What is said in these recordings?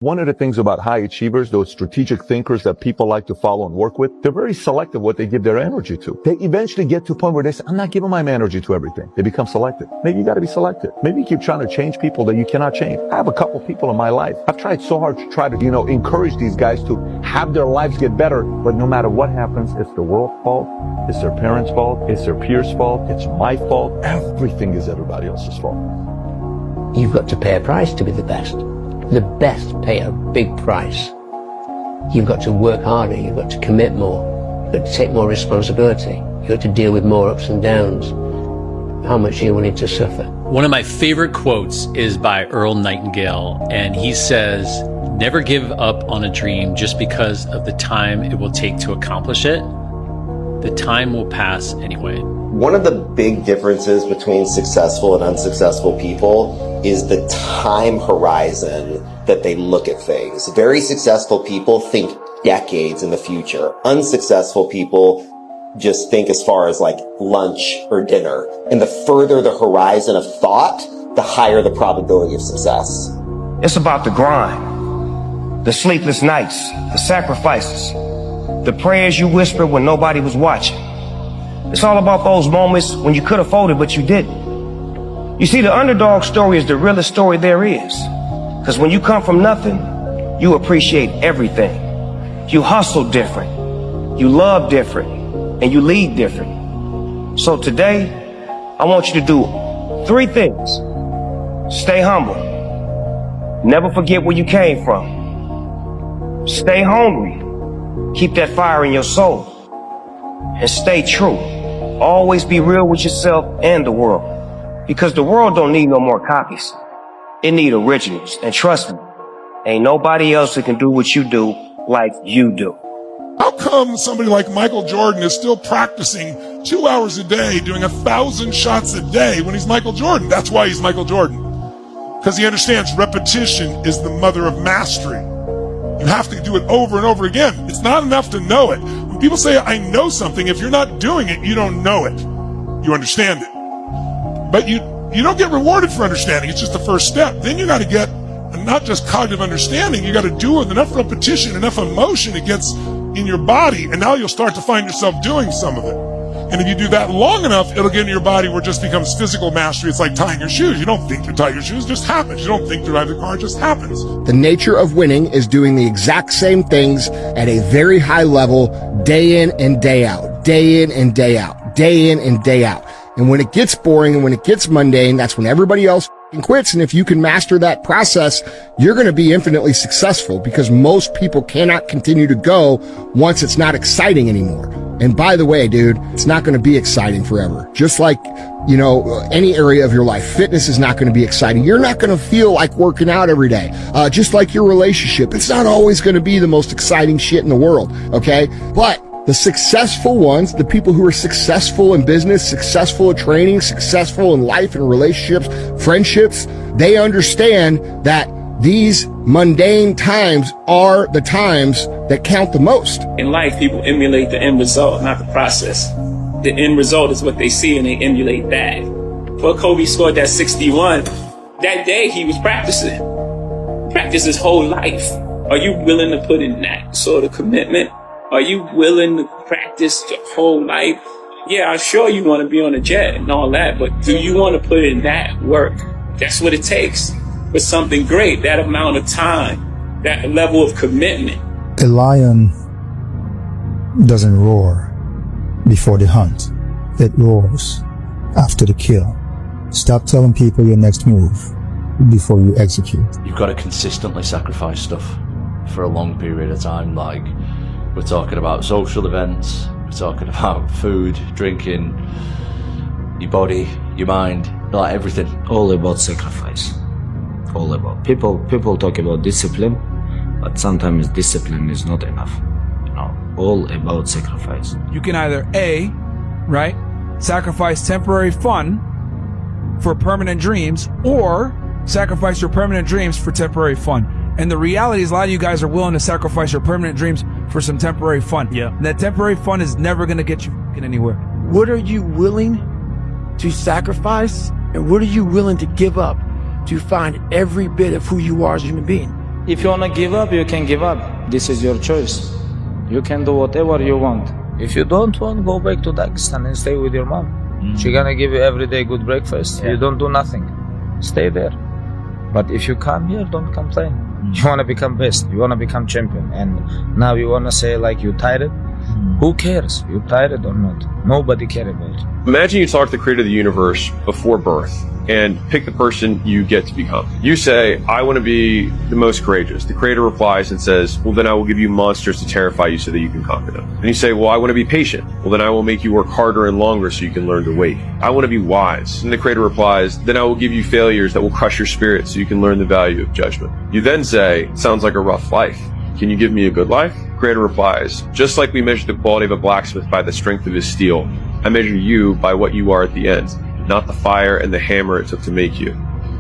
One of the things about high achievers, those strategic thinkers that people like to follow and work with, they're very selective what they give their energy to. They eventually get to a point where they say, I'm not giving my energy to everything. They become selective. Maybe you got to be selective. Maybe you keep trying to change people that you cannot change. I have a couple people in my life. I've tried so hard to try to, encourage these guys to have their lives get better. But no matter what happens, it's the world's fault. It's their parents' fault. It's their peers' fault. It's my fault. Everything is everybody else's fault. You've got to pay a price to be the best. The best pay a big price. You've got to work harder, you've got to commit more, you've got to take more responsibility, you've got to deal with more ups and downs. How much are you willing to suffer? One of my favorite quotes is by Earl Nightingale, and he says, never give up on a dream just because of the time it will take to accomplish it. The time will pass anyway. One of the big differences between successful and unsuccessful people is the time horizon that they look at things. Very successful people think decades in the future. Unsuccessful people just think as far as like lunch or dinner. And the further the horizon of thought, the higher the probability of success. It's about the grind, the sleepless nights, the sacrifices, the prayers you whispered when nobody was watching. It's all about those moments when you could have folded, but you didn't. You see, the underdog story is the realest story there is. Because when you come from nothing, you appreciate everything. You hustle different, you love different, and you lead different. So today, I want you to do 3 things. Stay humble. Never forget where you came from. Stay hungry. Keep that fire in your soul. And stay true. Always be real with yourself and the world. Because the world don't need no more copies. It need originals. And trust me, ain't nobody else that can do what you do like you do. How come somebody like Michael Jordan is still practicing 2 hours a day, doing 1,000 shots a day when he's Michael Jordan? That's why he's Michael Jordan. Because he understands repetition is the mother of mastery. You have to do it over and over again. It's not enough to know it. When people say, I know something, if you're not doing it, you don't know it. You understand it. But you don't get rewarded for understanding. It's just the first step. Then you got to get not just cognitive understanding. You got to do it with enough repetition, enough emotion it gets in your body. And now you'll start to find yourself doing some of it. And if you do that long enough, it'll get in your body where it just becomes physical mastery. It's like tying your shoes. You don't think to tie your shoes, it just happens. You don't think to drive the car, it just happens. The nature of winning is doing the exact same things at a very high level, day in and day out, day in and day out, day in and day out. And when it gets boring and when it gets mundane, that's when everybody else quits. And if you can master that process, you're going to be infinitely successful, because most people cannot continue to go once it's not exciting anymore. And by the way, dude, it's not going to be exciting forever. Just like, any area of your life, fitness is not going to be exciting. You're not going to feel like working out every day. Just like your relationship, it's not always going to be the most exciting shit in the world. Okay. But the successful ones, the people who are successful in business, successful at training, successful in life and relationships, friendships, they understand that these mundane times are the times that count the most. In life, people emulate the end result, not the process. The end result is what they see, and they emulate that. Before Kobe scored that 61, that day he was practicing. Practiced his whole life. Are you willing to put in that sort of commitment? Are you willing to practice your whole life? Yeah, I'm sure you want to be on a jet and all that, but do you want to put in that work? That's what it takes for something great, that amount of time, that level of commitment. A lion doesn't roar before the hunt. It roars after the kill. Stop telling people your next move before you execute. You've got to consistently sacrifice stuff for a long period of time. Like, we're talking about social events, we're talking about food, drinking, your body, your mind, like everything. All about sacrifice. All about. People talk about discipline, but sometimes discipline is not enough. All about sacrifice. You can either A, right, sacrifice temporary fun for permanent dreams, or sacrifice your permanent dreams for temporary fun. And the reality is a lot of you guys are willing to sacrifice your permanent dreams for some temporary fun. Yeah. And that temporary fun is never going to get you anywhere. What are you willing to sacrifice, and what are you willing to give up to find every bit of who you are as a human being? If you wanna give up, you can give up. This is your choice. You can do whatever you want. If you don't want, go back to Dagestan and stay with your mom. She's gonna give you every day good breakfast. You don't do nothing. Stay there. But if you come here, don't complain. You wanna become best. You wanna become champion. And now you wanna say like you tired? Who cares? You tired or not? Nobody cares about it. Imagine you talk to the creator of the universe before birth and pick the person you get to become. You say, I want to be the most courageous. The creator replies and says, well, then I will give you monsters to terrify you so that you can conquer them. And you say, well, I want to be patient. Well, then I will make you work harder and longer so you can learn to wait. I want to be wise. And the creator replies, then I will give you failures that will crush your spirit so you can learn the value of judgment. You then say, sounds like a rough life. Can you give me a good life? Creator replies, just like we measure the quality of a blacksmith by the strength of his steel, I measure you by what you are at the end, not the fire and the hammer it took to make you.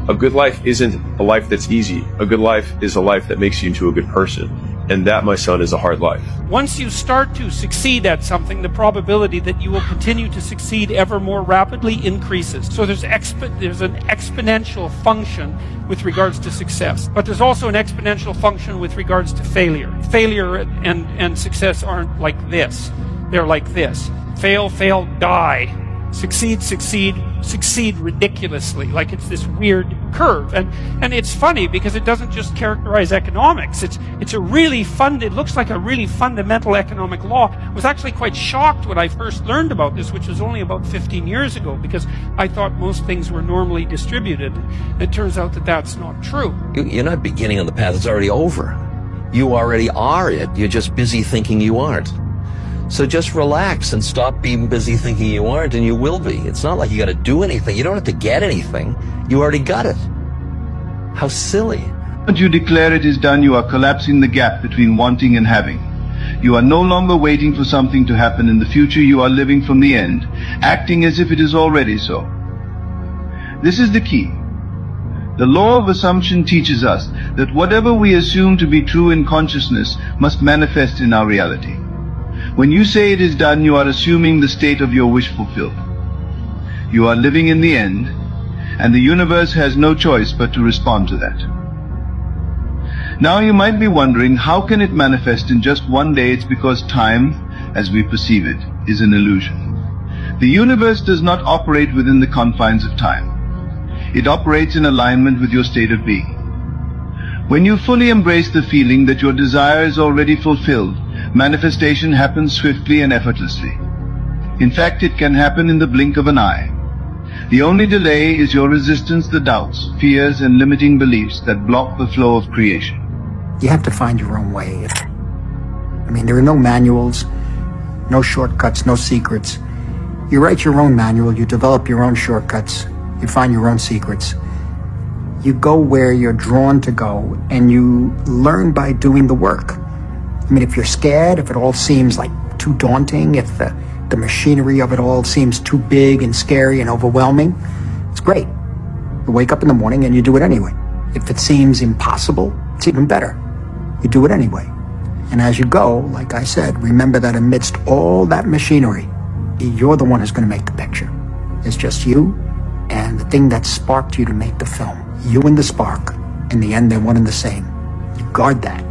A good life isn't a life that's easy. A good life is a life that makes you into a good person. And that, my son, is a hard life. Once you start to succeed at something, the probability that you will continue to succeed ever more rapidly increases. So there's an exponential function with regards to success. But there's also an exponential function with regards to failure. Failure and success aren't like this. They're like this. Fail, fail, die. Succeed, succeed, succeed ridiculously. Like it's this weird curve. And it's funny because it doesn't just characterize economics. It's a really it looks like a really fundamental economic law. I was actually quite shocked when I first learned about this, which was only about 15 years ago, because I thought most things were normally distributed. It turns out that that's not true. You're not beginning on the path, it's already over. You already are it. You're just busy thinking you aren't. So just relax and stop being busy thinking you aren't, and you will be. It's not like you got to do anything. You don't have to get anything. You already got it. How silly. Once you declare it is done, you are collapsing the gap between wanting and having. You are no longer waiting for something to happen in the future. You are living from the end, acting as if it is already so. This is the key. The law of assumption teaches us that whatever we assume to be true in consciousness must manifest in our reality. When you say it is done, you are assuming the state of your wish fulfilled. You are living in the end, and the universe has no choice but to respond to that. Now you might be wondering, how can it manifest in just one day? It's because time, as we perceive it, is an illusion. The universe does not operate within the confines of time. It operates in alignment with your state of being. When you fully embrace the feeling that your desire is already fulfilled, manifestation happens swiftly and effortlessly. In fact, it can happen in the blink of an eye. The only delay is your resistance, the doubts, fears, and limiting beliefs that block the flow of creation. You have to find your own way. I mean, there are no manuals, no shortcuts, no secrets. You write your own manual, you develop your own shortcuts, you find your own secrets. You go where you're drawn to go, and you learn by doing the work. I mean, if you're scared, if it all seems like too daunting, if the machinery of it all seems too big and scary and overwhelming, it's great. You wake up in the morning and you do it anyway. If it seems impossible, it's even better. You do it anyway. And as you go, like I said, remember that amidst all that machinery, you're the one who's going to make the picture. It's just you and the thing that sparked you to make the film. You and the spark. In the end, they're one and the same. You guard that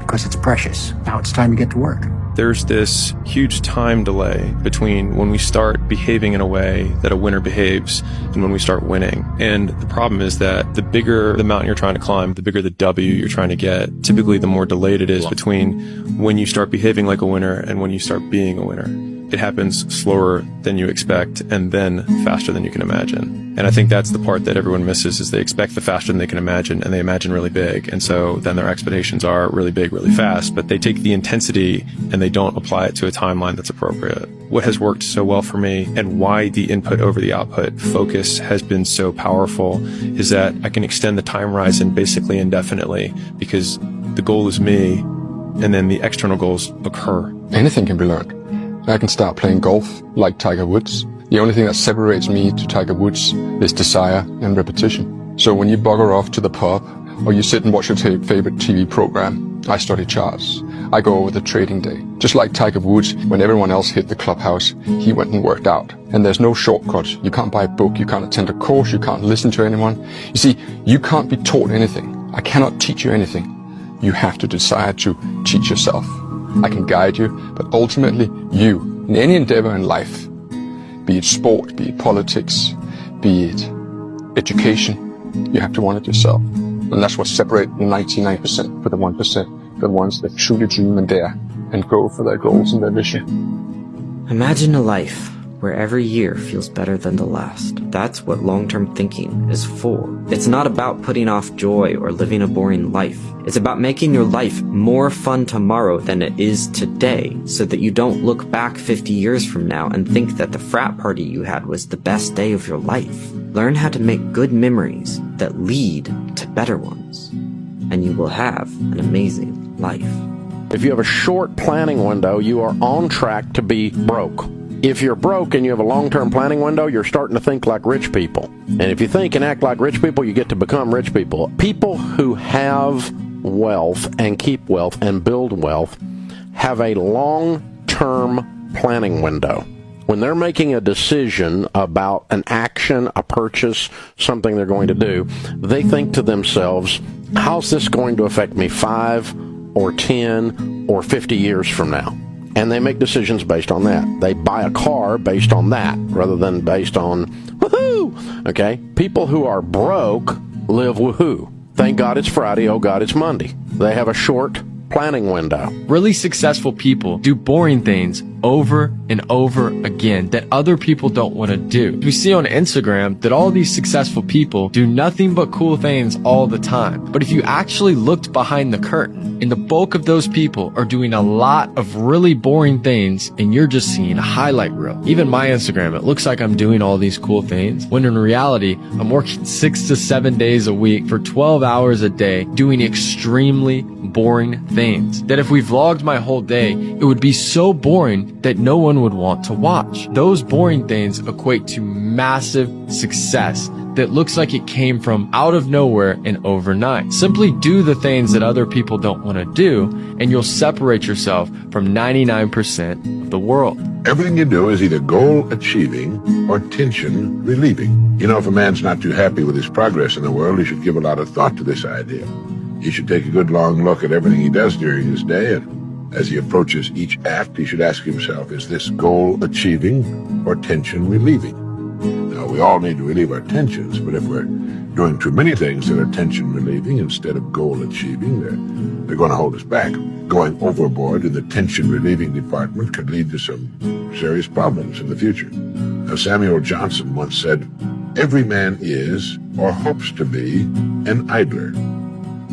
because it's precious. Now it's time to get to work. There's this huge time delay between when we start behaving in a way that a winner behaves and when we start winning. And the problem is that the bigger the mountain you're trying to climb, the bigger the W you're trying to get, typically the more delayed it is between when you start behaving like a winner and when you start being a winner. It happens slower than you expect and then faster than you can imagine. And I think that's the part that everyone misses, is they expect the faster than they can imagine, and they imagine really big. And so then their expectations are really big, really fast, but they take the intensity and they don't apply it to a timeline that's appropriate. What has worked so well for me and why the input over the output focus has been so powerful is that I can extend the time horizon basically indefinitely, because the goal is me and then the external goals occur. Anything can be learned. I can start playing golf like Tiger Woods. The only thing that separates me to Tiger Woods is desire and repetition. So when you bugger off to the pub or you sit and watch your favorite TV program, I study charts. I go over the trading day. Just like Tiger Woods, when everyone else hit the clubhouse, he went and worked out. And there's no shortcuts. You can't buy a book, you can't attend a course, you can't listen to anyone. You see, you can't be taught anything. I cannot teach you anything. You have to decide to teach yourself. I can guide you, but ultimately you, in any endeavor in life, be it sport, be it politics, be it education, you have to want it yourself. And that's what separates the 99% for the 1%, the ones that truly dream and dare and go for their goals and their vision. Imagine a life where every year feels better than the last. That's what long-term thinking is for. It's not about putting off joy or living a boring life. It's about making your life more fun tomorrow than it is today, so that you don't look back 50 years from now and think that the frat party you had was the best day of your life. Learn how to make good memories that lead to better ones, and you will have an amazing life. If you have a short planning window, you are on track to be broke. If you're broke and you have a long-term planning window, you're starting to think like rich people. And if you think and act like rich people, you get to become rich people. People who have wealth and keep wealth and build wealth have a long-term planning window. When they're making a decision about an action, a purchase, something they're going to do, they think to themselves, how's this going to affect me 5 or 10 or 50 years from now? And they make decisions based on that. They buy a car based on that rather than based on woohoo. Okay? People who are broke live woohoo. Thank God it's Friday. Oh God, it's Monday. They have a short planning window. Really successful people do boring things over and over again that other people don't want to do. We see on Instagram that all these successful people do nothing but cool things all the time. But if you actually looked behind the curtain, and the bulk of those people are doing a lot of really boring things, and you're just seeing a highlight reel. Even my Instagram, it looks like I'm doing all these cool things, when in reality, I'm working 6 to 7 days a week for 12 hours a day doing extremely boring things. That if we vlogged my whole day, it would be so boring that no one would want to watch. Those boring things equate to massive success that looks like it came from out of nowhere and overnight. Simply do the things that other people don't want to do, and you'll separate yourself from 99% of the world. Everything you do is either goal achieving or tension relieving. You know, if a man's not too happy with his progress in the world, he should give a lot of thought to this idea. He should take a good long look at everything he does during his day, and as he approaches each act, he should ask himself, is this goal achieving or tension relieving? Now, we all need to relieve our tensions, but if we're doing too many things that are tension relieving instead of goal achieving, they're going to hold us back. Going overboard in the tension relieving department could lead to some serious problems in the future. Now, Samuel Johnson once said, every man is, or hopes to be, an idler.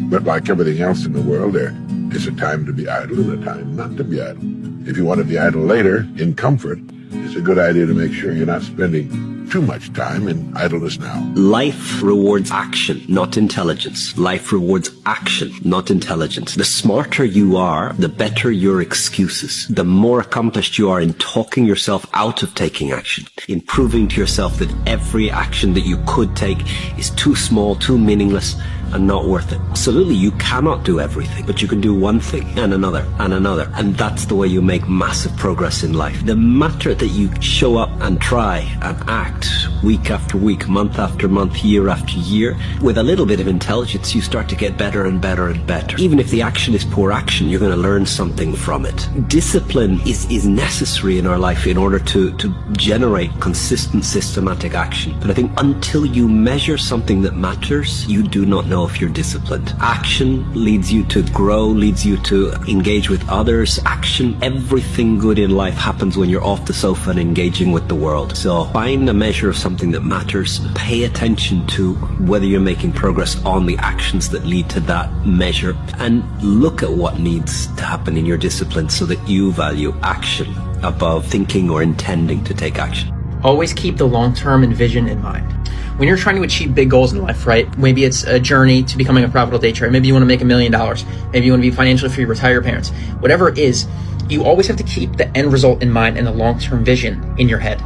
But like everything else in the world, there is a time to be idle and a time not to be idle. If you want to be idle later, in comfort, it's a good idea to make sure you're not spending too much time in idleness now. Life rewards action, not intelligence. Life rewards action, not intelligence. The smarter you are, the better your excuses. The more accomplished you are in talking yourself out of taking action, in proving to yourself that every action that you could take is too small, too meaningless, and not worth it. Absolutely, you cannot do everything, but you can do one thing and another and another, and that's the way you make massive progress in life. The matter that you show up and try and act week after week, month after month, year after year, with a little bit of intelligence, you start to get better and better and better. Even if the action is poor action, you're going to learn something from it. Discipline is necessary in our life in order to generate consistent, systematic action. But I think until you measure something that matters, you do not know if you're disciplined. Action leads you to grow, leads you to engage with others. Action, everything good in life happens when you're off the sofa and engaging with the world. So find a measure of something that matters. Pay attention to whether you're making progress on the actions that lead to that measure, and look at what needs to happen in your discipline so that you value action above thinking or intending to take action. Always keep the long-term and vision in mind. When you're trying to achieve big goals in life, right? Maybe it's a journey to becoming a profitable day trader. Maybe you want to make $1 million. Maybe you want to be financially free, retire your parents. Whatever it is, you always have to keep the end result in mind and the long-term vision in your head.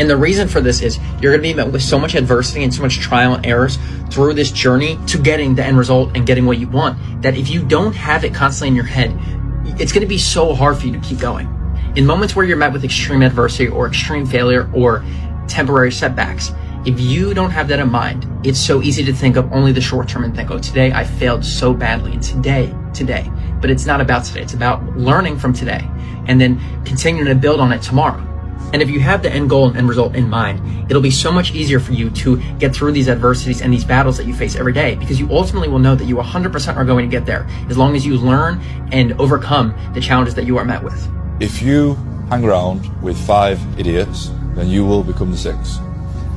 And the reason for this is you're going to be met with so much adversity and so much trial and errors through this journey to getting the end result and getting what you want, that if you don't have it constantly in your head, it's going to be so hard for you to keep going. In moments where you're met with extreme adversity or extreme failure or temporary setbacks, If you don't have that in mind, it's so easy to think of only the short term and think, oh, today I failed so badly, and today. But it's not about today. It's about learning from today and then continuing to build on it tomorrow. And if you have the end goal and end result in mind, it'll be so much easier for you to get through these adversities and these battles that you face every day, because you ultimately will know that you 100% are going to get there as long as you learn and overcome the challenges that you are met with. If you hang around with 5 idiots, then you will become the 6th.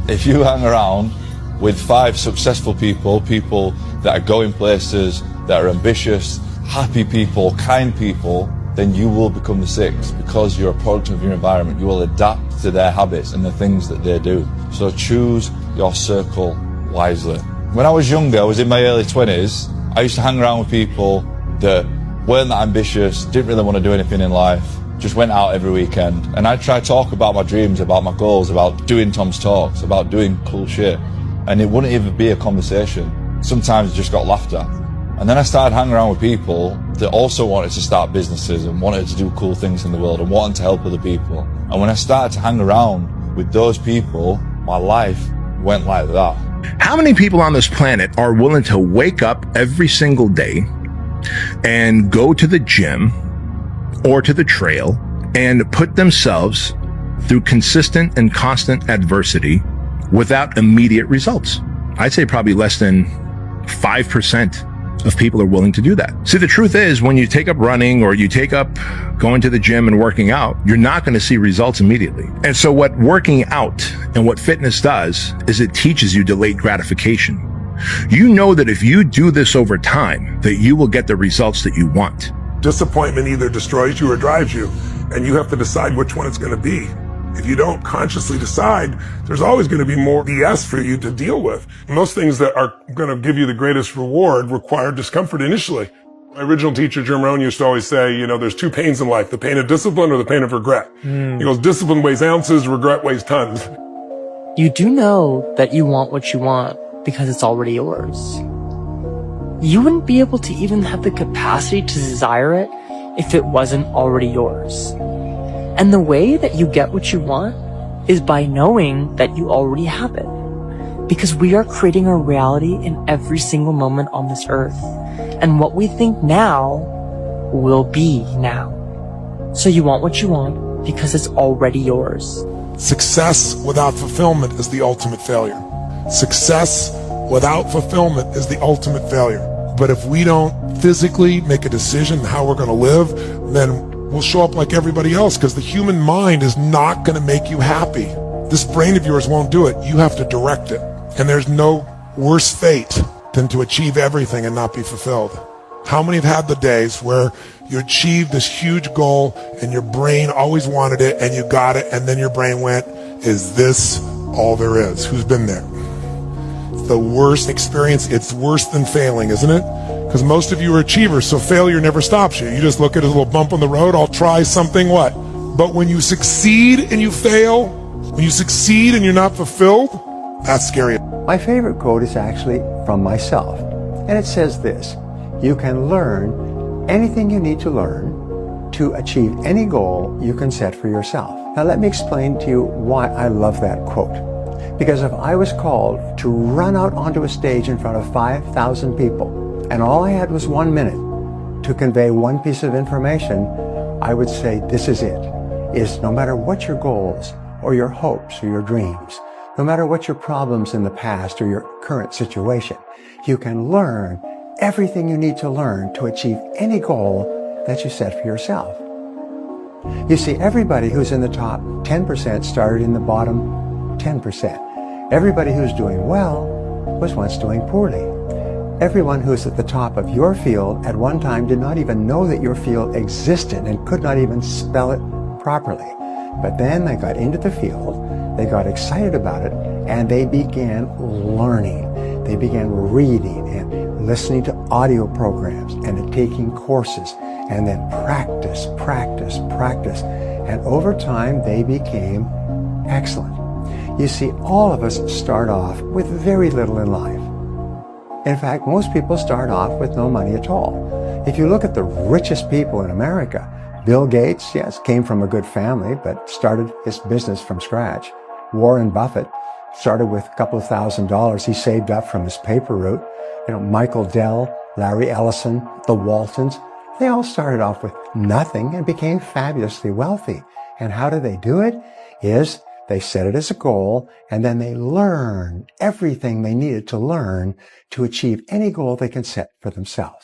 If you hang around with 5 successful people, people that are going places, that are ambitious, happy people, kind people, then you will become the 6th, because you're a product of your environment. You will adapt to their habits and the things that they do. So choose your circle wisely. When I was younger, I was in my early 20s, I used to hang around with people that weren't that ambitious, didn't really want to do anything in life, just went out every weekend. And I'd try to talk about my dreams, about my goals, about doing Tom's talks, about doing cool shit. And it wouldn't even be a conversation. Sometimes it just got laughed at. And then I started hanging around with people that also wanted to start businesses and wanted to do cool things in the world and wanted to help other people. And when I started to hang around with those people, my life went like that. How many people on this planet are willing to wake up every single day and go to the gym or to the trail and put themselves through consistent and constant adversity without immediate results? I'd say probably less than 5% of people are willing to do that. See, the truth is, when you take up running or you take up going to the gym and working out, you're not going to see results immediately. And so what working out and what fitness does is it teaches you delayed gratification. You know that if you do this over time, that you will get the results that you want. Disappointment either destroys you or drives you, and you have to decide which one it's going to be. If you don't consciously decide, there's always going to be more BS for you to deal with. Most things that are going to give you the greatest reward require discomfort initially. My original teacher, Jim Rohn, used to always say, there's 2 pains in life, the pain of discipline or the pain of regret. He goes, discipline weighs ounces, regret weighs tons. You do know that you want what you want because it's already yours. You wouldn't be able to even have the capacity to desire it if it wasn't already yours. And the way that you get what you want is by knowing that you already have it. Because we are creating a reality in every single moment on this earth. And what we think now will be now. So you want what you want because it's already yours. Success without fulfillment is the ultimate failure. Success without fulfillment is the ultimate failure. But if we don't physically make a decision how we're going to live, then we'll show up like everybody else, because the human mind is not going to make you happy. This brain of yours won't do it. You have to direct it. And there's no worse fate than to achieve everything and not be fulfilled. How many have had the days where you achieved this huge goal and your brain always wanted it and you got it, and then your brain went, is this all there is? Who's been there? It's the worst experience. It's worse than failing, isn't it? Because most of you are achievers, so failure never stops you. You just look at it as a little bump on the road. I'll try something, what? But when you succeed and you fail, when you succeed and you're not fulfilled, that's scary. My favorite quote is actually from myself, and it says this: you can learn anything you need to learn to achieve any goal you can set for yourself. Now let me explain to you why I love that quote. Because if I was called to run out onto a stage in front of 5,000 people, and all I had was 1 minute to convey one piece of information, I would say this is it. Is no matter what your goals or your hopes or your dreams, no matter what your problems in the past or your current situation, you can learn everything you need to learn to achieve any goal that you set for yourself. You see, everybody who's in the top 10% started in the bottom 10%. Everybody who's doing well was once doing poorly. Everyone who's at the top of your field at one time did not even know that your field existed and could not even spell it properly. But then they got into the field, they got excited about it, and they began learning. They began reading and listening to audio programs and taking courses, and then practice. And over time, they became excellent. You see, all of us start off with very little in life. In fact, most people start off with no money at all. If you look at the richest people in America, Bill Gates, yes, came from a good family, but started his business from scratch. Warren Buffett started with a couple of $1,000s he saved up from his paper route. Michael Dell, Larry Ellison, the Waltons, they all started off with nothing and became fabulously wealthy. And how do they do it? Is they set it as a goal, and then they learn everything they needed to learn to achieve any goal they can set for themselves.